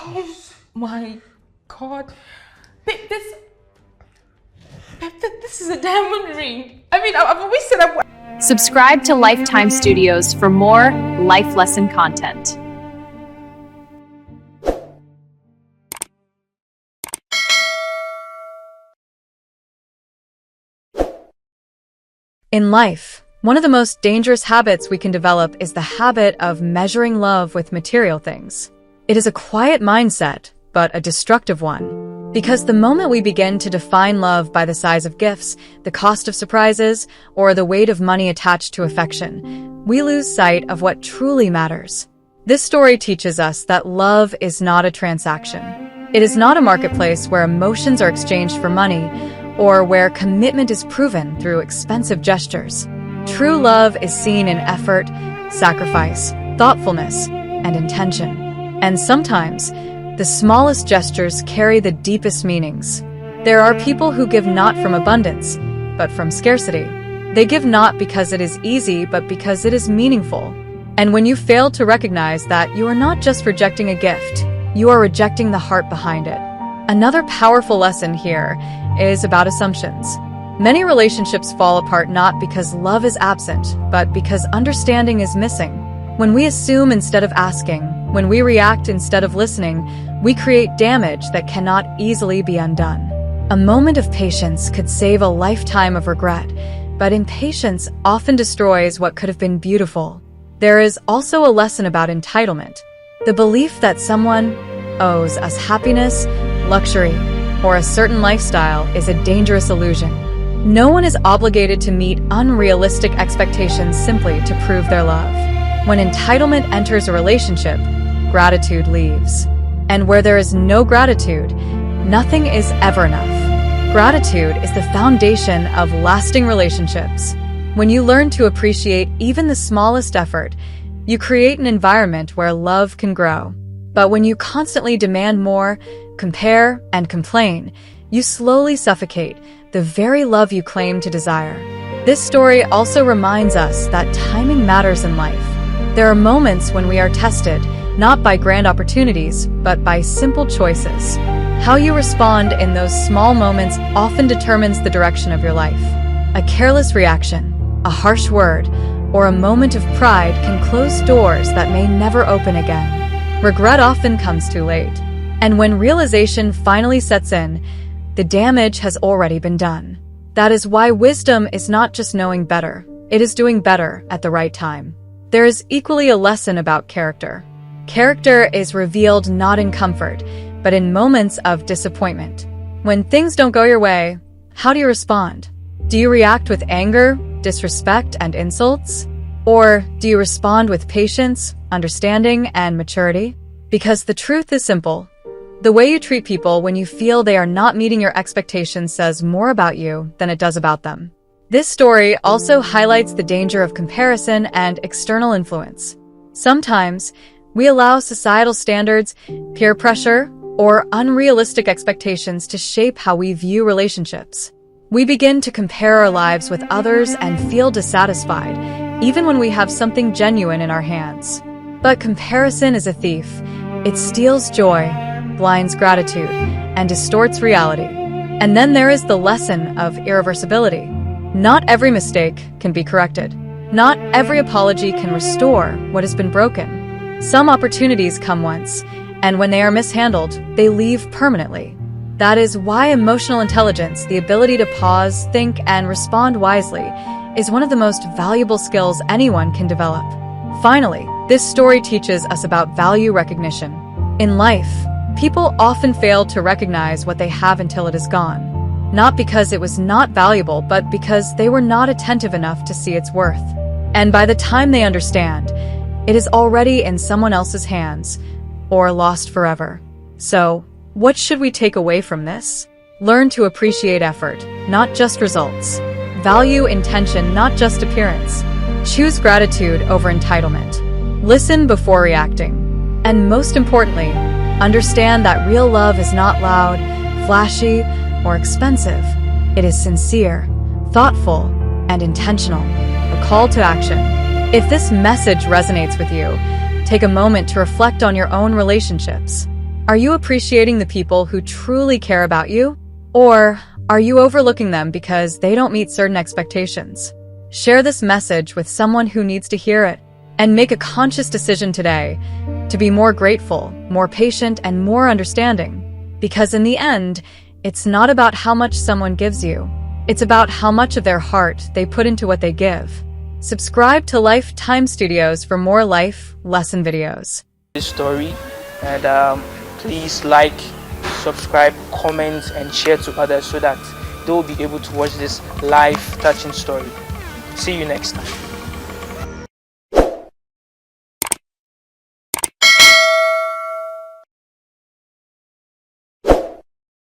Oh my God. This is a diamond ring. I mean, I've always said Subscribe to Lifetime Studios for more life lesson content. In life, one of the most dangerous habits we can develop is the habit of measuring love with material things. It is a quiet mindset, but a destructive one. Because the moment we begin to define love by the size of gifts, the cost of surprises, or the weight of money attached to affection, we lose sight of what truly matters. This story teaches us that love is not a transaction. It is not a marketplace where emotions are exchanged for money, or where commitment is proven through expensive gestures. True love is seen in effort, sacrifice, thoughtfulness, and intention. And sometimes, the smallest gestures carry the deepest meanings. There are people who give not from abundance, but from scarcity. They give not because it is easy, but because it is meaningful. And when you fail to recognize that, you are not just rejecting a gift, you are rejecting the heart behind it. Another powerful lesson here is about assumptions. Many relationships fall apart not because love is absent, but because understanding is missing. When we assume instead of asking, when we react instead of listening, we create damage that cannot easily be undone. A moment of patience could save a lifetime of regret, but impatience often destroys what could have been beautiful. There is also a lesson about entitlement. The belief that someone owes us happiness, luxury, or a certain lifestyle is a dangerous illusion. No one is obligated to meet unrealistic expectations simply to prove their love. When entitlement enters a relationship, gratitude leaves. And where there is no gratitude, nothing is ever enough. Gratitude is the foundation of lasting relationships. When you learn to appreciate even the smallest effort, you create an environment where love can grow. But when you constantly demand more, compare, and complain, you slowly suffocate the very love you claim to desire. This story also reminds us that timing matters in life. There are moments when we are tested, not by grand opportunities, but by simple choices. How you respond in those small moments often determines the direction of your life. A careless reaction, a harsh word, or a moment of pride can close doors that may never open again. Regret often comes too late. And when realization finally sets in, the damage has already been done. That is why wisdom is not just knowing better, it is doing better at the right time. There is equally a lesson about character. Character is revealed not in comfort, but in moments of disappointment. When things don't go your way, how do you respond? Do you react with anger, disrespect, and insults? Or do you respond with patience, understanding, and maturity? Because the truth is simple. The way you treat people when you feel they are not meeting your expectations says more about you than it does about them. This story also highlights the danger of comparison and external influence. Sometimes, we allow societal standards, peer pressure, or unrealistic expectations to shape how we view relationships. We begin to compare our lives with others and feel dissatisfied, even when we have something genuine in our hands. But comparison is a thief. It steals joy, blinds gratitude, and distorts reality. And then there is the lesson of irreversibility. Not every mistake can be corrected. Not every apology can restore what has been broken. Some opportunities come once, and when they are mishandled, they leave permanently. That is why emotional intelligence, the ability to pause, think, and respond wisely, is one of the most valuable skills anyone can develop. Finally, this story teaches us about value recognition. In life, people often fail to recognize what they have until it is gone. Not because it was not valuable, but because they were not attentive enough to see its worth. And by the time they understand, it is already in someone else's hands, or lost forever. So, what should we take away from this? Learn to appreciate effort, not just results. Value intention, not just appearance. Choose gratitude over entitlement. Listen before reacting. And most importantly, understand that real love is not loud, flashy, or expensive. It is sincere, thoughtful, and intentional. A call to action. If this message resonates with you, take a moment to reflect on your own relationships. Are you appreciating the people who truly care about you? Or are you overlooking them because they don't meet certain expectations? Share this message with someone who needs to hear it, and make a conscious decision today to be more grateful, more patient, and more understanding. Because in the end, it's not about how much someone gives you. It's about how much of their heart they put into what they give. Subscribe to Time Studios for more life lesson videos. This story, and please like, subscribe, comment, and share to others so that they will be able to watch this life touching story. See you next time.